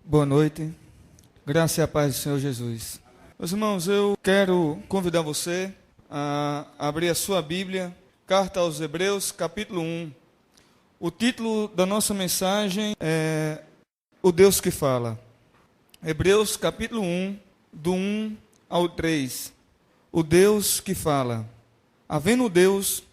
Boa noite, graça e a paz do Senhor Jesus. Meus irmãos, eu quero convidar você a abrir a sua Bíblia, Carta aos Hebreus, capítulo 1. O título da nossa mensagem é O Deus que Fala. Hebreus, capítulo 1, do 1 ao 3. O Deus que Fala. Havendo Deus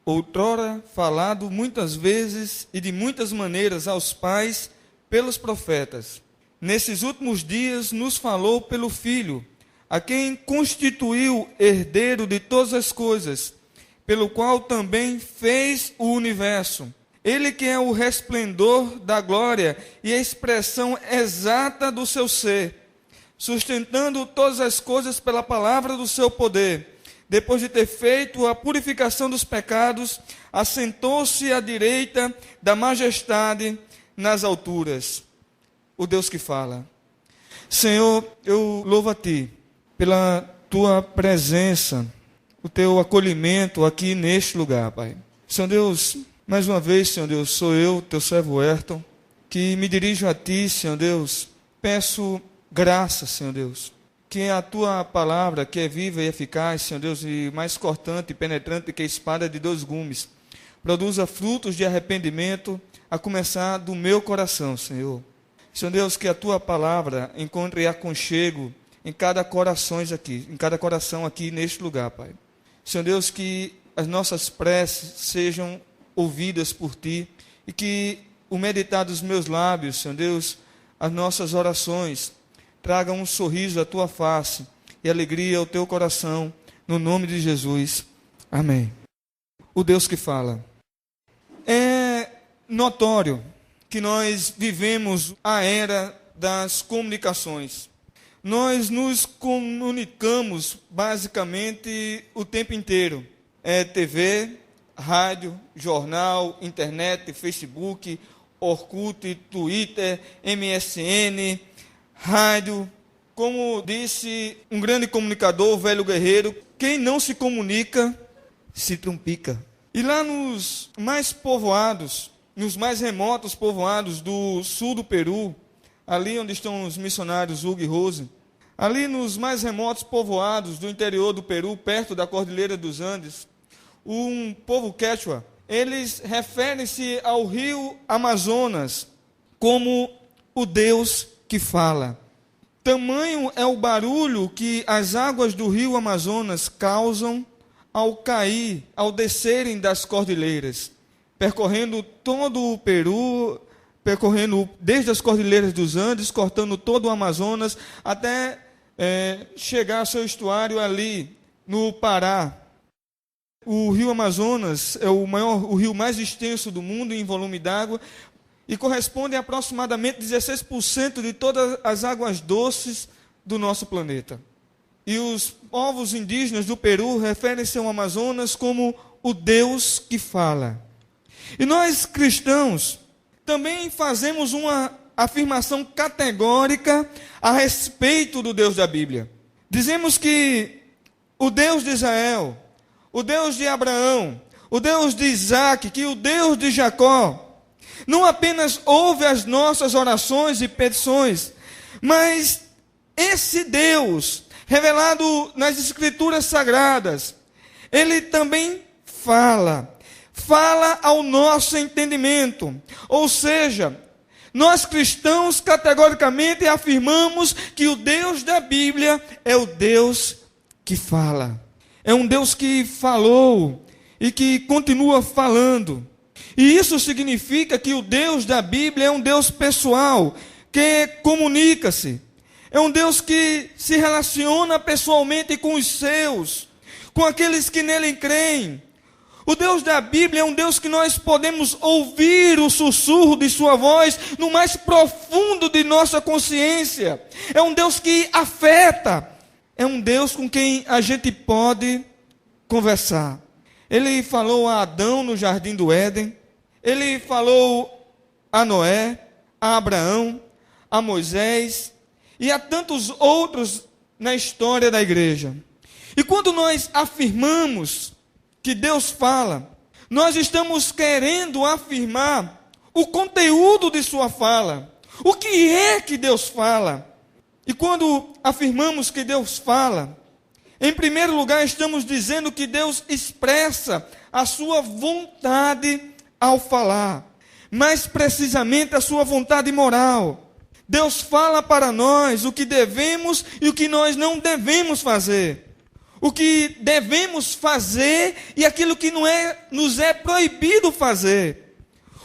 outrora falado muitas vezes e de muitas maneiras aos pais pelos profetas, nesses últimos dias nos falou pelo Filho, a quem constituiu herdeiro de todas as coisas, pelo qual também fez o universo. Ele que é o resplendor da glória e a expressão exata do seu ser, sustentando todas as coisas pela palavra do seu poder. Depois de ter feito a purificação dos pecados, assentou-se à direita da majestade nas alturas. O Deus que fala. Senhor, eu louvo a Ti pela Tua presença, o Teu acolhimento aqui neste lugar, Pai. Senhor Deus, mais uma vez, Senhor Deus, sou eu, Teu servo Ayrton, que me dirijo a Ti, Senhor Deus. Peço graça, Senhor Deus. Que a Tua palavra, que é viva e eficaz, Senhor Deus, e mais cortante e penetrante que a espada de 2 gumes, produza frutos de arrependimento, a começar do meu coração, Senhor. Senhor Deus, que a Tua palavra encontre aconchego em cada coração aqui neste lugar, Pai. Senhor Deus, que as nossas preces sejam ouvidas por Ti e que o meditar dos meus lábios, Senhor Deus, as nossas orações traga um sorriso à Tua face e alegria ao Teu coração, no nome de Jesus. Amém. O Deus que fala. É notório que nós vivemos a era das comunicações. Nós nos comunicamos basicamente o tempo inteiro. É TV, rádio, jornal, internet, Facebook, Orkut, Twitter, MSN, rádio. Como disse um grande comunicador, o velho guerreiro, quem não se comunica, se trumpica. E lá nos mais povoados, nos mais remotos povoados do sul do Peru, ali onde estão os missionários Hugo e Rose, ali nos mais remotos povoados do interior do Peru, perto da Cordilheira dos Andes, um povo quechua, eles referem-se ao rio Amazonas como o Deus que fala. Tamanho é o barulho que as águas do rio Amazonas causam ao cair, ao descerem das cordilheiras, percorrendo todo o Peru, percorrendo desde as Cordilheiras dos Andes, cortando todo o Amazonas, até chegar ao seu estuário ali, no Pará. O rio Amazonas é o rio mais extenso do mundo em volume d'água, e corresponde a aproximadamente 16% de todas as águas doces do nosso planeta. E os povos indígenas do Peru referem-se ao Amazonas como o Deus que fala. E nós, cristãos, também fazemos uma afirmação categórica a respeito do Deus da Bíblia. Dizemos que o Deus de Israel, o Deus de Abraão, o Deus de Isaac, que o Deus de Jacó, não apenas ouve as nossas orações e petições, mas esse Deus, revelado nas Escrituras Sagradas, Ele também fala ao nosso entendimento. Ou seja, nós cristãos categoricamente afirmamos que o Deus da Bíblia é o Deus que fala. É um Deus que falou e que continua falando. E isso significa que o Deus da Bíblia é um Deus pessoal, que comunica-se. É um Deus que se relaciona pessoalmente com os seus, com aqueles que nele creem. O Deus da Bíblia é um Deus que nós podemos ouvir o sussurro de sua voz no mais profundo de nossa consciência. É um Deus que afeta. É um Deus com quem a gente pode conversar. Ele falou a Adão no jardim do Éden. Ele falou a Noé, a Abraão, a Moisés e a tantos outros na história da igreja. E quando nós afirmamos que Deus fala, nós estamos querendo afirmar o conteúdo de sua fala, O que é que Deus fala? E quando afirmamos que Deus fala, em primeiro lugar estamos dizendo que Deus expressa a sua vontade ao falar, mais precisamente a sua vontade moral. Deus fala para nós o que devemos e o que nós não devemos fazer. O que devemos fazer e aquilo que nos é proibido fazer.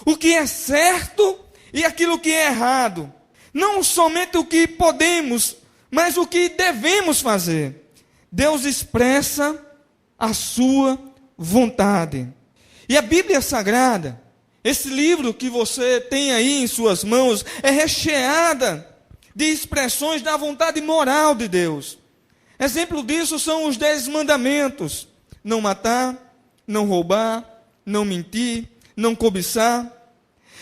O que é certo e aquilo que é errado. Não somente o que podemos, mas o que devemos fazer. Deus expressa a sua vontade. E a Bíblia Sagrada, esse livro que você tem aí em suas mãos, é recheada de expressões da vontade moral de Deus. Exemplo disso são os 10 mandamentos: não matar, não roubar, não mentir, não cobiçar.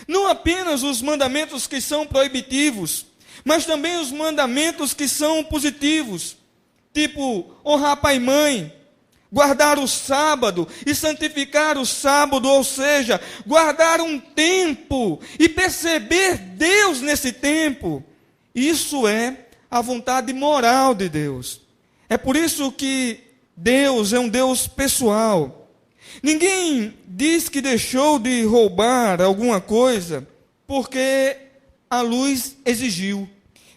Não apenas os mandamentos que são proibitivos, mas também os mandamentos que são positivos, tipo honrar pai e mãe, guardar o sábado e santificar o sábado, ou seja, guardar um tempo e perceber Deus nesse tempo. Isso é a vontade moral de Deus. É por isso que Deus é um Deus pessoal. Ninguém diz que deixou de roubar alguma coisa porque a luz exigiu.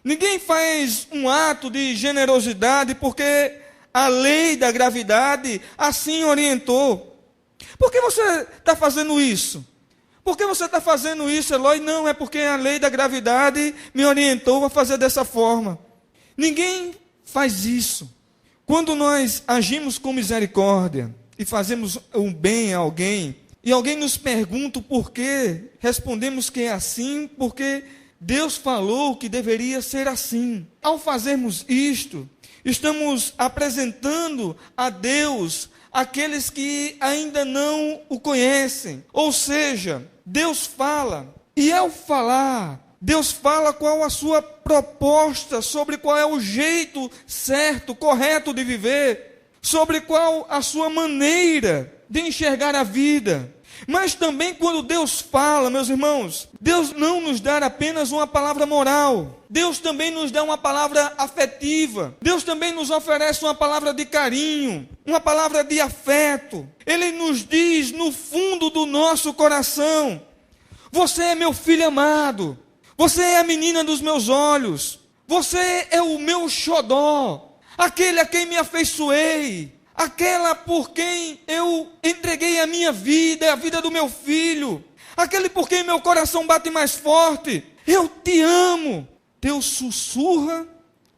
Ninguém faz um ato de generosidade porque a lei da gravidade assim orientou. Por que você está fazendo isso? Por que você está fazendo isso, Eloy? Não, é porque a lei da gravidade me orientou a fazer dessa forma. Ninguém faz isso. Quando nós agimos com misericórdia e fazemos um bem a alguém, e alguém nos pergunta o porquê, respondemos que é assim porque Deus falou que deveria ser assim. Ao fazermos isto, estamos apresentando a Deus aqueles que ainda não o conhecem. Ou seja, Deus fala, e ao falar, Deus fala qual a sua proposta, sobre qual é o jeito certo, correto de viver, sobre qual a sua maneira de enxergar a vida. Mas também quando Deus fala, meus irmãos, Deus não nos dá apenas uma palavra moral. Deus também nos dá uma palavra afetiva. Deus também nos oferece uma palavra de carinho, uma palavra de afeto. Ele nos diz no fundo do nosso coração: você é meu filho amado. Você é a menina dos meus olhos. Você é o meu xodó. Aquele a quem me afeiçoei. Aquela por quem eu entreguei a minha vida, a vida do meu filho. Aquele por quem meu coração bate mais forte. Eu te amo. Deus sussurra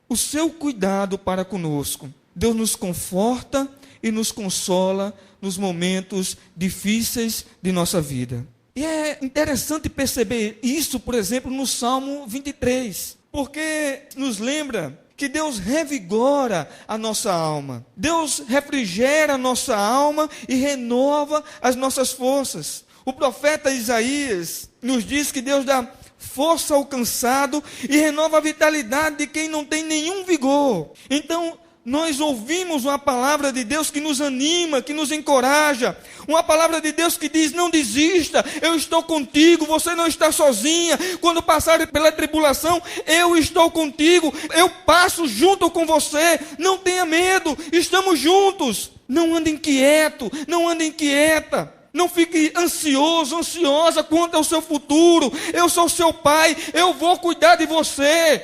o seu cuidado para conosco. Deus nos conforta e nos consola nos momentos difíceis de nossa vida. E é interessante perceber isso, por exemplo, no Salmo 23. Porque nos lembra que Deus revigora a nossa alma. Deus refrigera a nossa alma e renova as nossas forças. O profeta Isaías nos diz que Deus dá força ao cansado e renova a vitalidade de quem não tem nenhum vigor. Então, nós ouvimos uma palavra de Deus que nos anima, que nos encoraja. Uma palavra de Deus que diz: não desista, eu estou contigo, você não está sozinha. Quando passar pela tribulação, eu estou contigo, eu passo junto com você. Não tenha medo, estamos juntos. Não ande inquieto, não ande inquieta. Não fique ansioso, ansiosa quanto ao seu futuro. Eu sou seu pai, eu vou cuidar de você.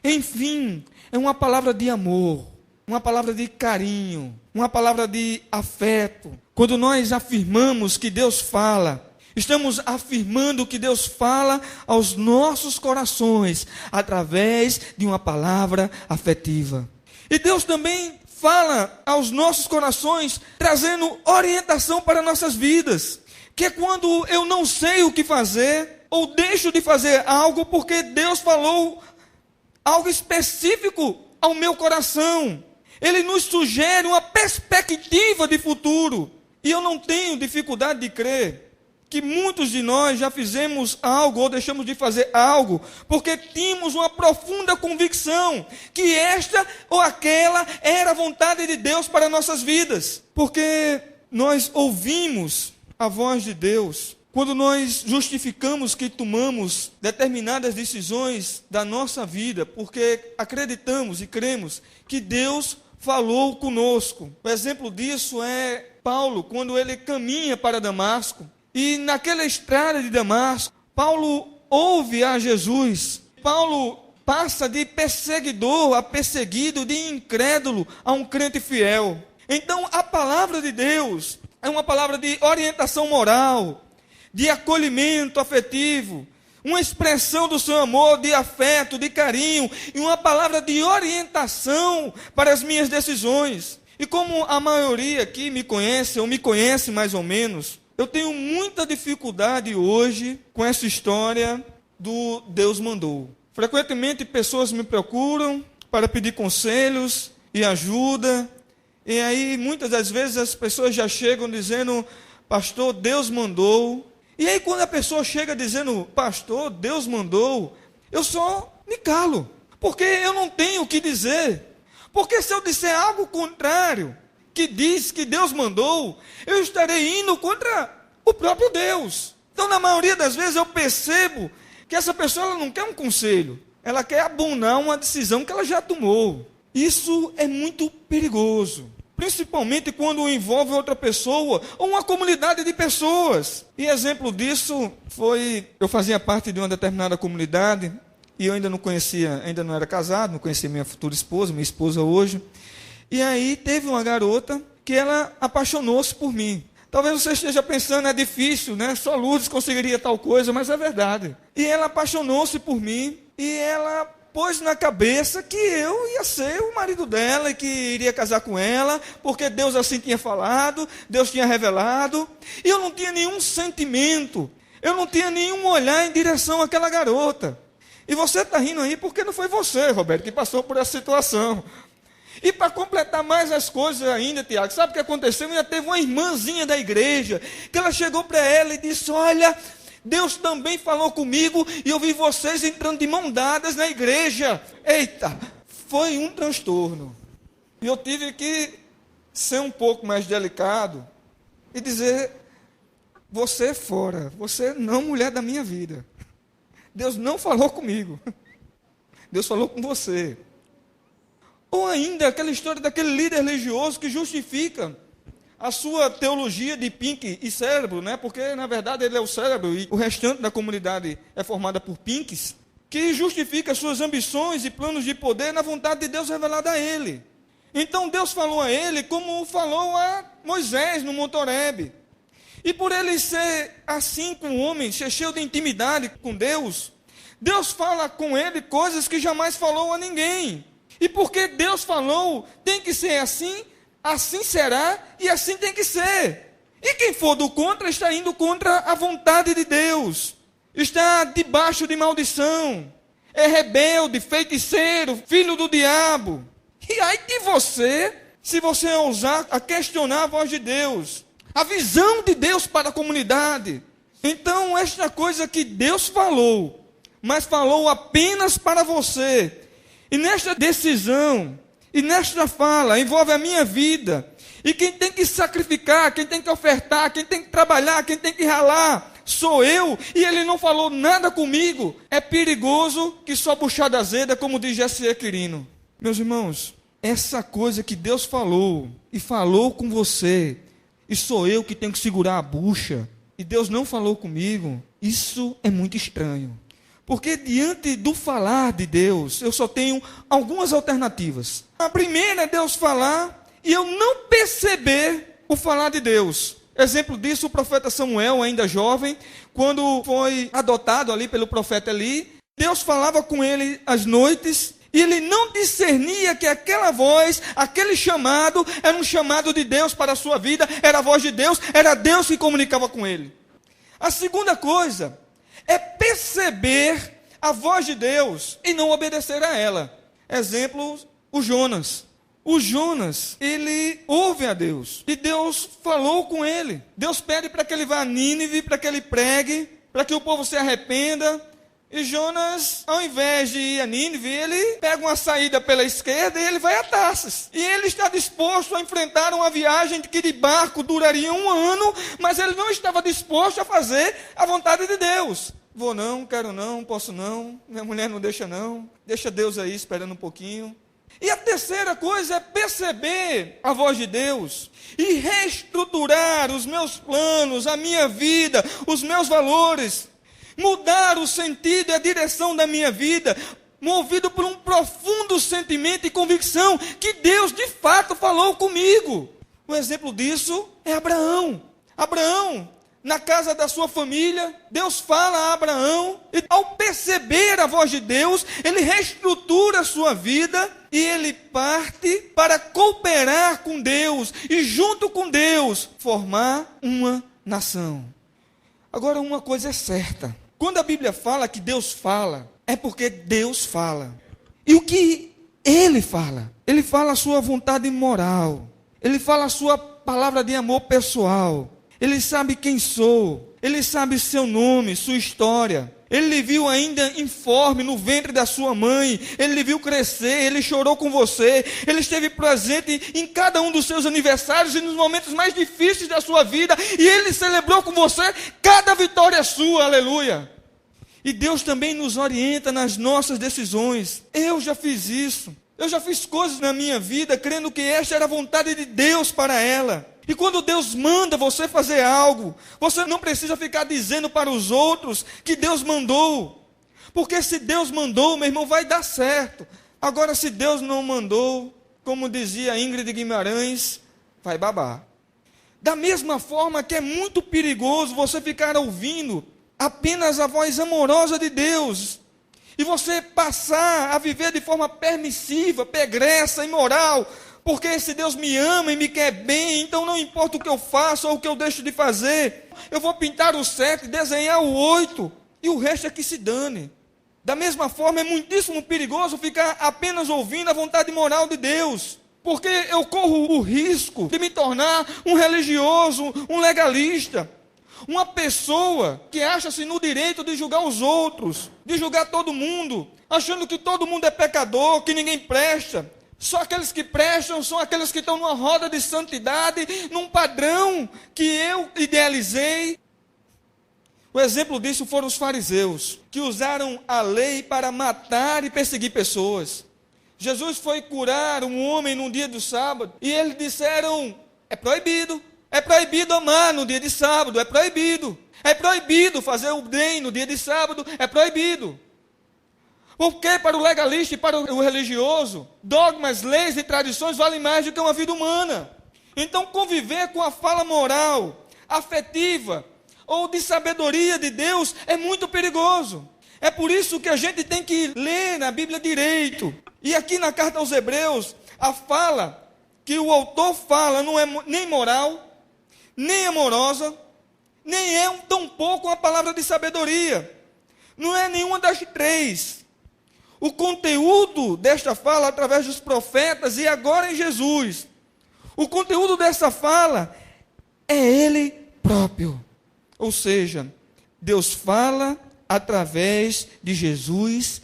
Enfim, é uma palavra de amor. Uma palavra de carinho, uma palavra de afeto. Quando nós afirmamos que Deus fala, estamos afirmando que Deus fala aos nossos corações através de uma palavra afetiva. E Deus também fala aos nossos corações trazendo orientação para nossas vidas. Que é quando eu não sei o que fazer ou deixo de fazer algo porque Deus falou algo específico ao meu coração. Ele nos sugere uma perspectiva de futuro. E eu não tenho dificuldade de crer que muitos de nós já fizemos algo ou deixamos de fazer algo porque tínhamos uma profunda convicção que esta ou aquela era a vontade de Deus para nossas vidas. Porque nós ouvimos a voz de Deus Quando nós justificamos que tomamos determinadas decisões da nossa vida, porque acreditamos e cremos que Deus falou conosco. O exemplo disso é Paulo, quando ele caminha para Damasco. E naquela estrada de Damasco, Paulo ouve a Jesus. Paulo passa de perseguidor a perseguido, de incrédulo a um crente fiel. Então, a palavra de Deus é uma palavra de orientação moral, de acolhimento afetivo, uma expressão do seu amor, de afeto, de carinho, e uma palavra de orientação para as minhas decisões. E como a maioria aqui me conhece, ou me conhece mais ou menos, eu tenho muita dificuldade hoje com essa história do Deus mandou. Frequentemente pessoas me procuram para pedir conselhos e ajuda, e aí muitas das vezes as pessoas já chegam dizendo: pastor, Deus mandou. E aí quando a pessoa chega dizendo: pastor, Deus mandou, eu só me calo, porque eu não tenho o que dizer. Porque se eu disser algo contrário, que diz que Deus mandou, eu estarei indo contra o próprio Deus. Então, na maioria das vezes, eu percebo que essa pessoa ela não quer um conselho, ela quer abonar uma decisão que ela já tomou. Isso é muito perigoso, principalmente quando envolve outra pessoa ou uma comunidade de pessoas. E exemplo disso foi, eu fazia parte de uma determinada comunidade, e eu ainda não conhecia, ainda não era casado, não conhecia minha futura esposa, minha esposa hoje. E aí teve uma garota que ela apaixonou-se por mim. Talvez você esteja pensando, é difícil, né? Só Lourdes conseguiria tal coisa, mas é verdade. E ela apaixonou-se por mim, e ela pôs na cabeça que eu ia ser o marido dela, e que iria casar com ela, porque Deus assim tinha falado, Deus tinha revelado. E eu não tinha nenhum sentimento, eu não tinha nenhum olhar em direção àquela garota. E você está rindo aí porque não foi você, Roberto, que passou por essa situação. E para completar mais as coisas ainda, Tiago, sabe o que aconteceu? Ainda teve uma irmãzinha da igreja, que ela chegou para ela e disse: olha, Deus também falou comigo, e eu vi vocês entrando de mão dadas na igreja. Eita, foi um transtorno. E eu tive que ser um pouco mais delicado e dizer: você é fora, você não mulher da minha vida. Deus não falou comigo, Deus falou com você. Ou ainda aquela história daquele líder religioso que justifica a sua teologia de pink e cérebro, né? Porque na verdade ele é o cérebro e o restante da comunidade é formada por pinks, que justifica suas ambições e planos de poder na vontade de Deus revelada a ele. Então Deus falou a ele como falou a Moisés no Monte Horebe. E por ele ser assim com o homem, ser cheio de intimidade com Deus, Deus fala com ele coisas que jamais falou a ninguém. E porque Deus falou, tem que ser assim, assim será e assim tem que ser. E quem for do contra está indo contra a vontade de Deus. Está debaixo de maldição. É rebelde, feiticeiro, filho do diabo. E aí de você, se você ousar a questionar a voz de Deus, a visão de Deus para a comunidade. Então, esta coisa que Deus falou, mas falou apenas para você. E nesta decisão, e nesta fala, envolve a minha vida. E quem tem que sacrificar, quem tem que ofertar, quem tem que trabalhar, quem tem que ralar, sou eu. E ele não falou nada comigo. É perigoso que só buchada azeda, como diz Jesse Quirino. Meus irmãos, essa coisa que Deus falou, e falou com você, e sou eu que tenho que segurar a bucha, e Deus não falou comigo, isso é muito estranho. Porque diante do falar de Deus, eu só tenho algumas alternativas. A primeira é Deus falar e eu não perceber o falar de Deus. Exemplo disso, o profeta Samuel, ainda jovem, quando foi adotado ali pelo profeta Eli, Deus falava com ele às noites, e ele não discernia que aquela voz, aquele chamado, era um chamado de Deus para a sua vida, era a voz de Deus, era Deus que comunicava com ele. A segunda coisa é perceber a voz de Deus e não obedecer a ela. Exemplo, o Jonas. O Jonas, ele ouve a Deus, e Deus falou com ele. Deus pede para que ele vá a Nínive, para que ele pregue, para que o povo se arrependa, E Jonas, ao invés de ir a Nínive, ele pega uma saída pela esquerda e ele vai a Tarsis. E ele está disposto a enfrentar uma viagem que de barco duraria 1 ano, mas ele não estava disposto a fazer a vontade de Deus. Vou não, quero não, posso não, minha mulher não deixa não, deixa Deus aí esperando um pouquinho. E a terceira coisa é perceber a voz de Deus e reestruturar os meus planos, a minha vida, os meus valores. Mudar o sentido e a direção da minha vida, movido por um profundo sentimento e convicção que Deus de fato falou comigo. Um exemplo disso é Abraão. Abraão, na casa da sua família, Deus fala a Abraão, e ao perceber a voz de Deus, ele reestrutura a sua vida, e ele parte para cooperar com Deus, e junto com Deus, formar uma nação. Agora, uma coisa é certa: quando a Bíblia fala que Deus fala, é porque Deus fala. E o que Ele fala? Ele fala a sua vontade moral. Ele fala a sua palavra de amor pessoal. Ele sabe quem sou. Ele sabe seu nome, sua história. Ele lhe viu ainda informe no ventre da sua mãe. Ele lhe viu crescer, ele chorou com você. Ele esteve presente em cada um dos seus aniversários e nos momentos mais difíceis da sua vida. E ele celebrou com você cada vitória sua, aleluia. E Deus também nos orienta nas nossas decisões. Eu já fiz isso. Eu já fiz coisas na minha vida crendo que esta era a vontade de Deus para ela. E quando Deus manda você fazer algo, você não precisa ficar dizendo para os outros que Deus mandou. Porque se Deus mandou, meu irmão, vai dar certo. Agora, se Deus não mandou, como dizia Ingrid Guimarães, vai babar. Da mesma forma que é muito perigoso você ficar ouvindo apenas a voz amorosa de Deus, e você passar a viver de forma permissiva, pregressa, imoral, porque esse Deus me ama e me quer bem, então não importa o que eu faço ou o que eu deixo de fazer, eu vou pintar o 7, desenhar o 8, e o resto é que se dane. Da mesma forma, é muitíssimo perigoso ficar apenas ouvindo a vontade moral de Deus, porque eu corro o risco de me tornar um religioso, um legalista, uma pessoa que acha-se no direito de julgar os outros, de julgar todo mundo, achando que todo mundo é pecador, que ninguém presta. Só aqueles que prestam são aqueles que estão numa roda de santidade, num padrão que eu idealizei. O exemplo disso foram os fariseus, que usaram a lei para matar e perseguir pessoas. Jesus foi curar um homem num dia do sábado, e eles disseram: é proibido amar no dia de sábado, é proibido fazer o bem no dia de sábado, é proibido. Porque para o legalista e para o religioso, dogmas, leis e tradições valem mais do que uma vida humana. Então, conviver com a fala moral, afetiva ou de sabedoria de Deus é muito perigoso. É por isso que a gente tem que ler na Bíblia direito. E aqui na carta aos Hebreus, a fala que o autor fala não é nem moral, nem amorosa, nem é tão pouco uma palavra de sabedoria. Não é nenhuma das três. O conteúdo desta fala, através dos profetas e agora em Jesus, o conteúdo dessa fala é Ele próprio. Ou seja, Deus fala através de Jesus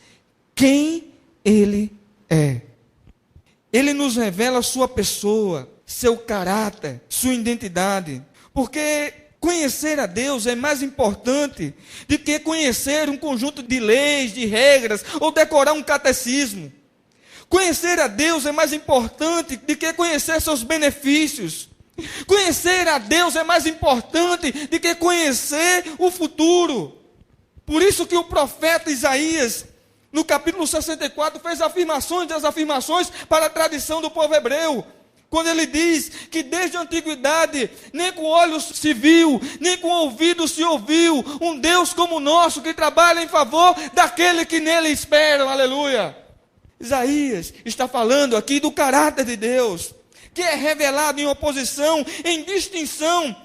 quem Ele é. Ele nos revela a sua pessoa, seu caráter, sua identidade. Porque conhecer a Deus é mais importante do que conhecer um conjunto de leis, de regras, ou decorar um catecismo. Conhecer a Deus é mais importante do que conhecer seus benefícios. Conhecer a Deus é mais importante do que conhecer o futuro. Por isso que o profeta Isaías, no capítulo 64, fez afirmações das afirmações para a tradição do povo hebreu. Quando ele diz que desde a antiguidade, nem com olhos se viu, nem com ouvidos se ouviu, um Deus como o nosso, que trabalha em favor daquele que nele esperam, aleluia. Isaías está falando aqui do caráter de Deus, que é revelado em oposição, em distinção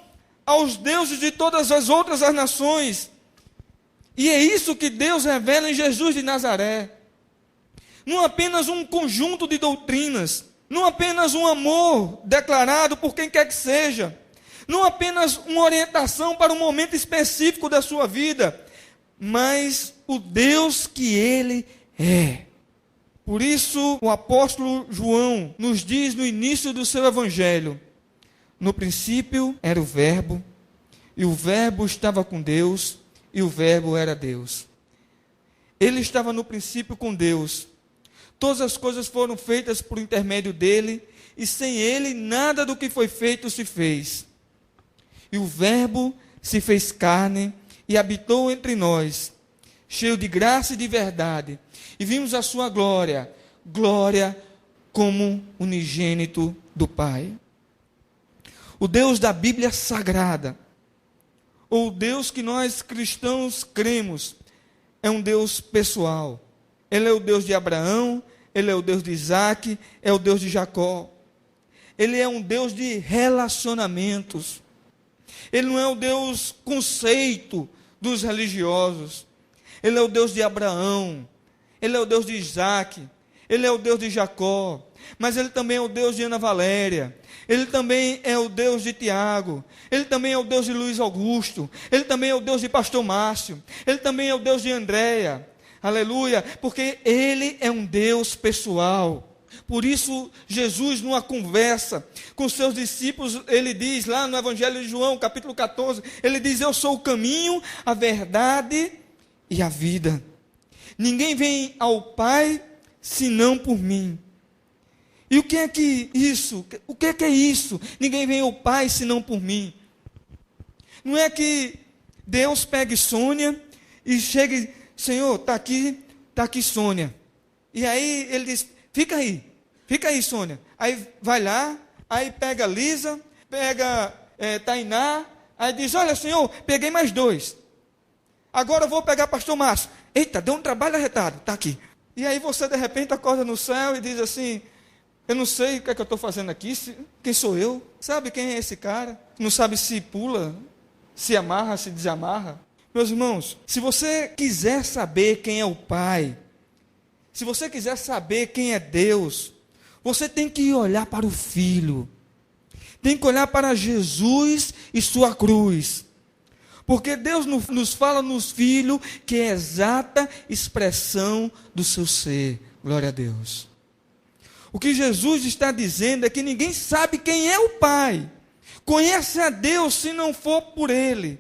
aos deuses de todas as outras nações. E é isso que Deus revela em Jesus de Nazaré. Não apenas um conjunto de doutrinas, não apenas um amor declarado por quem quer que seja, não apenas uma orientação para um momento específico da sua vida, mas o Deus que ele é. Por isso, o apóstolo João nos diz no início do seu evangelho: no princípio era o Verbo, e o Verbo estava com Deus, e o Verbo era Deus. Ele estava no princípio com Deus. Todas as coisas foram feitas por intermédio dele, e sem ele nada do que foi feito se fez. E o Verbo se fez carne e habitou entre nós, cheio de graça e de verdade, e vimos a sua glória, glória como unigênito do Pai. O Deus da Bíblia Sagrada, ou o Deus que nós cristãos cremos, é um Deus pessoal. Ele é o Deus de Abraão, ele é o Deus de Isaac, é o Deus de Jacó. Ele é um Deus de relacionamentos. Ele não é o Deus conceito dos religiosos. Ele é o Deus de Abraão, ele é o Deus de Isaac, ele é o Deus de Jacó, mas ele também é o Deus de Ana Valéria, ele também é o Deus de Tiago, ele também é o Deus de Luiz Augusto, ele também é o Deus de Pastor Márcio, ele também é o Deus de Andréia, aleluia, porque ele é um Deus pessoal. Por isso, Jesus, numa conversa com seus discípulos, ele diz lá no Evangelho de João, capítulo 14, ele diz: eu sou o caminho, a verdade e a vida. Ninguém vem ao Pai senão por mim. E o que é que isso? O que é isso? Ninguém vem ao Pai senão por mim. Não é que Deus pegue Sônia e chegue: Senhor, está aqui Sônia. E aí ele diz: fica aí Sônia. Aí vai lá, aí pega Lisa, pega Tainá, aí diz: olha Senhor, peguei mais 2. Agora eu vou pegar pastor Márcio. Eita, deu um trabalho arretado, está aqui. E aí você de repente acorda no céu e diz assim: eu não sei o que é que eu estou fazendo aqui, quem sou eu? Sabe quem é esse cara? Não sabe se pula, se amarra, se desamarra. Meus irmãos, se você quiser saber quem é o Pai, se você quiser saber quem é Deus, você tem que olhar para o Filho, tem que olhar para Jesus e sua cruz. Porque Deus nos fala nos Filhos, que é a exata expressão do seu ser. Glória a Deus. O que Jesus está dizendo é que ninguém sabe quem é o Pai. Conhece a Deus se não for por Ele.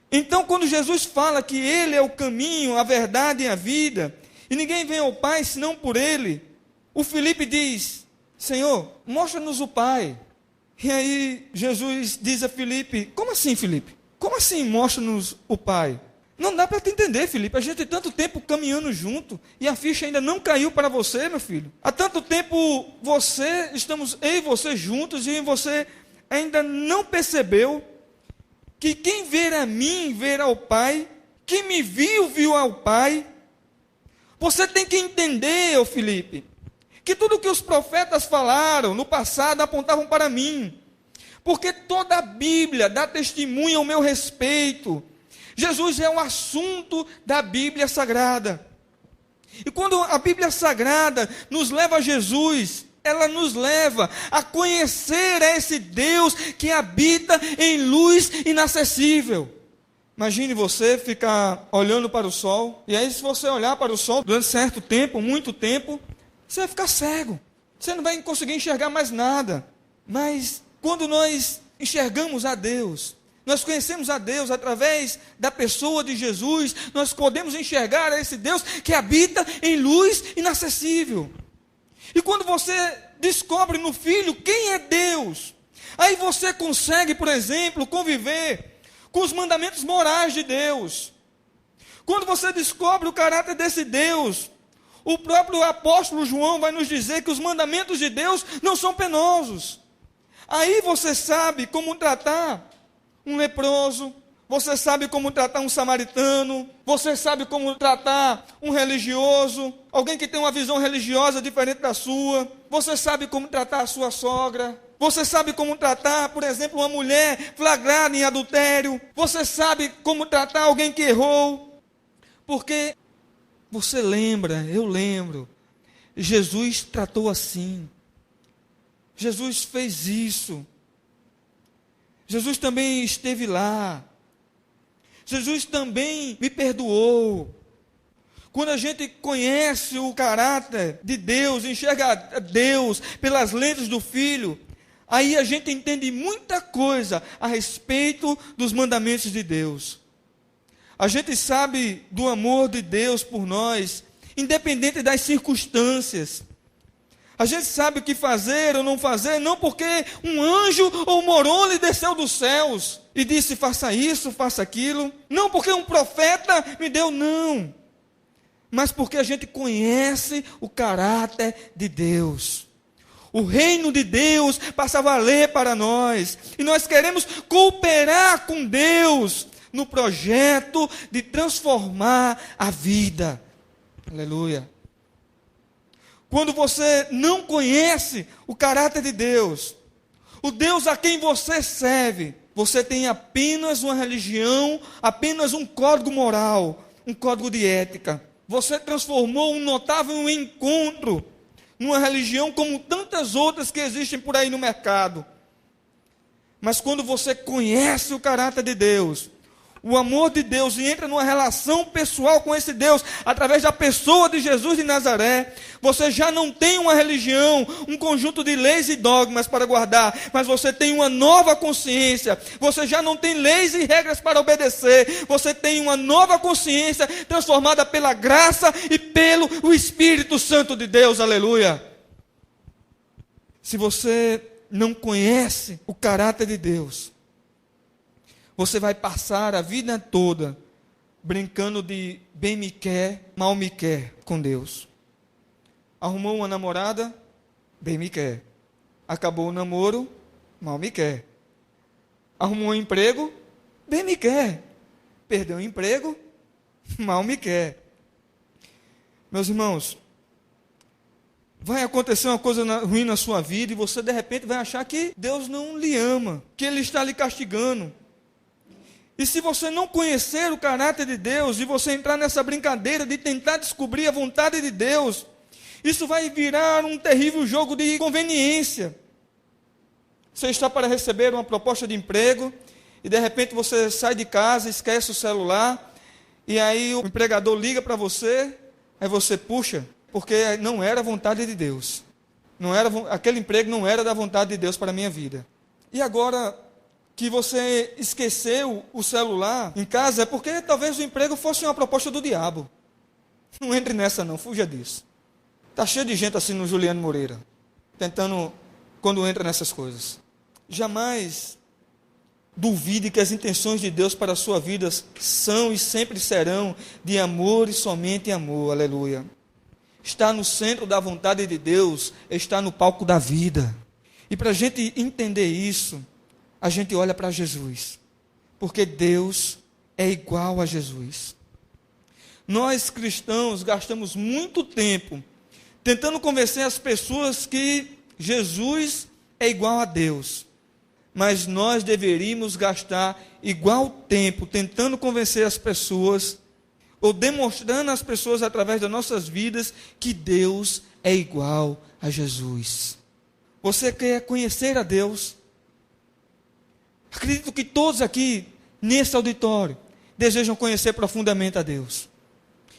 Então, quando Jesus fala que Ele é o caminho, a verdade e a vida, e ninguém vem ao Pai senão por Ele, o Filipe diz: Senhor, mostra-nos o Pai. E aí Jesus diz a Filipe: como assim, Filipe? Como assim mostra-nos o Pai? Não dá para te entender, Filipe. A gente tem tanto tempo caminhando junto e a ficha ainda não caiu para você, meu filho. Há tanto tempo estamos eu e você juntos e você ainda não percebeu que quem ver a mim, ver ao Pai, quem me viu, viu ao Pai. Você tem que entender, Filipe, que tudo que os profetas falaram no passado apontavam para mim. Porque toda a Bíblia dá testemunho ao meu respeito. Jesus é o assunto da Bíblia Sagrada. E quando a Bíblia Sagrada nos leva a Jesus, ela nos leva a conhecer esse Deus que habita em luz inacessível. Imagine você ficar olhando para o sol, e aí se você olhar para o sol durante certo tempo, muito tempo, você vai ficar cego. Você não vai conseguir enxergar mais nada. Mas quando nós enxergamos a Deus, nós conhecemos a Deus através da pessoa de Jesus, nós podemos enxergar esse Deus que habita em luz inacessível. E quando você descobre no Filho quem é Deus, aí você consegue, por exemplo, conviver com os mandamentos morais de Deus. Quando você descobre o caráter desse Deus, o próprio apóstolo João vai nos dizer que os mandamentos de Deus não são penosos. Aí você sabe como tratar um leproso, você sabe como tratar um samaritano, você sabe como tratar um religioso, alguém que tem uma visão religiosa diferente da sua, você sabe como tratar a sua sogra, você sabe como tratar, por exemplo, uma mulher flagrada em adultério, você sabe como tratar alguém que errou, porque você lembra, eu lembro, Jesus tratou assim. Jesus fez isso. Jesus também esteve lá. Jesus também me perdoou. Quando a gente conhece o caráter de Deus, enxerga Deus pelas lentes do Filho, aí a gente entende muita coisa a respeito dos mandamentos de Deus. A gente sabe do amor de Deus por nós, independente das circunstâncias. A gente sabe o que fazer ou não fazer, não porque um anjo ou um moroni desceu dos céus e disse faça isso, faça aquilo. Não porque um profeta me deu, não. Mas porque a gente conhece o caráter de Deus. O reino de Deus passa a valer para nós. E nós queremos cooperar com Deus no projeto de transformar a vida. Aleluia. Quando você não conhece o caráter de Deus, o Deus a quem você serve, você tem apenas uma religião, apenas um código moral, um código de ética. Você transformou um notável encontro numa religião como tantas outras que existem por aí no mercado. Mas quando você conhece o caráter de Deus, o amor de Deus, e entra numa relação pessoal com esse Deus, através da pessoa de Jesus de Nazaré, você já não tem uma religião, um conjunto de leis e dogmas para guardar, mas você tem uma nova consciência, você já não tem leis e regras para obedecer, você tem uma nova consciência, transformada pela graça e pelo Espírito Santo de Deus, aleluia. Se você não conhece o caráter de Deus, você vai passar a vida toda brincando de bem me quer, mal me quer com Deus. Arrumou uma namorada, bem me quer. Acabou o namoro, mal me quer. Arrumou um emprego, bem me quer. Perdeu o emprego, mal me quer. Meus irmãos, vai acontecer uma coisa ruim na sua vida e você de repente vai achar que Deus não lhe ama, que Ele está lhe castigando. E se você não conhecer o caráter de Deus, e você entrar nessa brincadeira de tentar descobrir a vontade de Deus, isso vai virar um terrível jogo de conveniência. Você está para receber uma proposta de emprego, e de repente você sai de casa, esquece o celular, e aí o empregador liga para você, aí você puxa, porque não era a vontade de Deus. Aquele emprego não era da vontade de Deus para a minha vida. E agora que você esqueceu o celular em casa, é porque talvez o emprego fosse uma proposta do diabo. Não entre nessa não, fuja disso. Está cheio de gente assim no Juliano Moreira, tentando, quando entra nessas coisas. Jamais duvide que as intenções de Deus para a sua vida são e sempre serão de amor e somente amor, aleluia. Estar no centro da vontade de Deus, está no palco da vida. E para a gente entender isso, a gente olha para Jesus, porque Deus é igual a Jesus. Nós cristãos gastamos muito tempo tentando convencer as pessoas que Jesus é igual a Deus, mas nós deveríamos gastar igual tempo tentando convencer as pessoas, ou demonstrando às pessoas através das nossas vidas, que Deus é igual a Jesus. Você quer conhecer a Deus? Acredito que todos aqui, nesse auditório, desejam conhecer profundamente a Deus.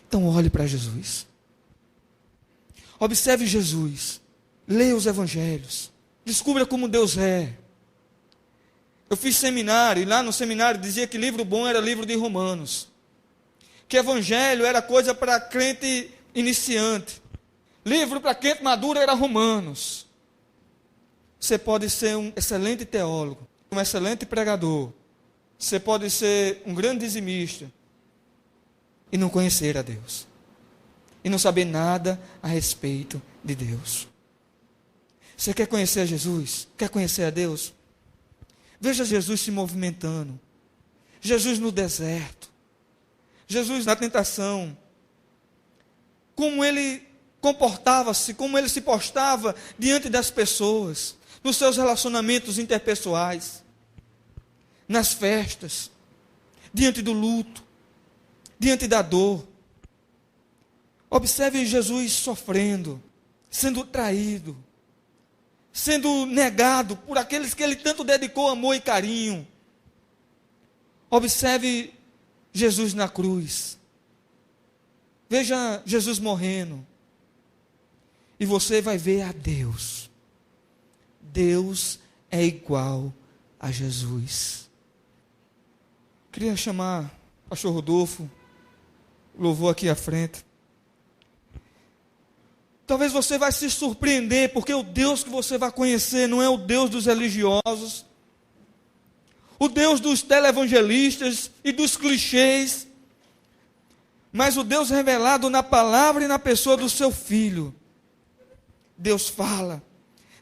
Então olhe para Jesus. Observe Jesus. Leia os evangelhos. Descubra como Deus é. Eu fiz seminário, e lá no seminário dizia que livro bom era livro de Romanos. Que evangelho era coisa para crente iniciante. Livro para crente maduro era Romanos. Você pode ser um excelente teólogo, um excelente pregador. Você pode ser um grande dizimista e não conhecer a Deus. E não saber nada a respeito de Deus. Você quer conhecer a Jesus? Quer conhecer a Deus? Veja Jesus se movimentando. Jesus no deserto. Jesus na tentação. Como ele comportava-se, como ele se postava diante das pessoas, nos seus relacionamentos interpessoais, nas festas, diante do luto, diante da dor. Observe Jesus sofrendo, sendo traído, sendo negado por aqueles que ele tanto dedicou amor e carinho. Observe Jesus na cruz. Veja Jesus morrendo. E você vai ver a Deus. Deus é igual a Jesus. Queria chamar o pastor Rodolfo, louvor aqui à frente. Talvez você vai se surpreender, porque o Deus que você vai conhecer não é o Deus dos religiosos, o Deus dos televangelistas e dos clichês, mas o Deus revelado na palavra e na pessoa do seu Filho. Deus fala,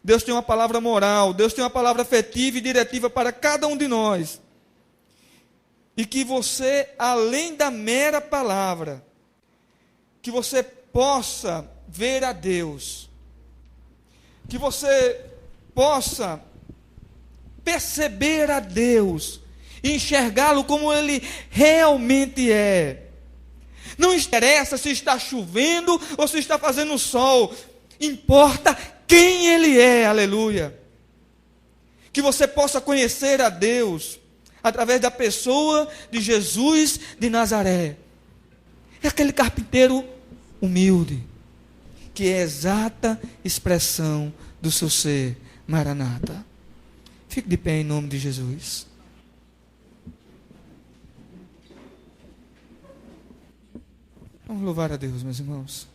Deus tem uma palavra moral, Deus tem uma palavra afetiva e diretiva para cada um de nós. E que você, além da mera palavra, que você possa ver a Deus, que você possa perceber a Deus, enxergá-lo como Ele realmente é. Não interessa se está chovendo ou se está fazendo sol, importa quem Ele é, aleluia. Que você possa conhecer a Deus através da pessoa de Jesus de Nazaré. É aquele carpinteiro humilde, que é a exata expressão do seu ser, Maranata. Fique de pé em nome de Jesus. Vamos louvar a Deus, meus irmãos.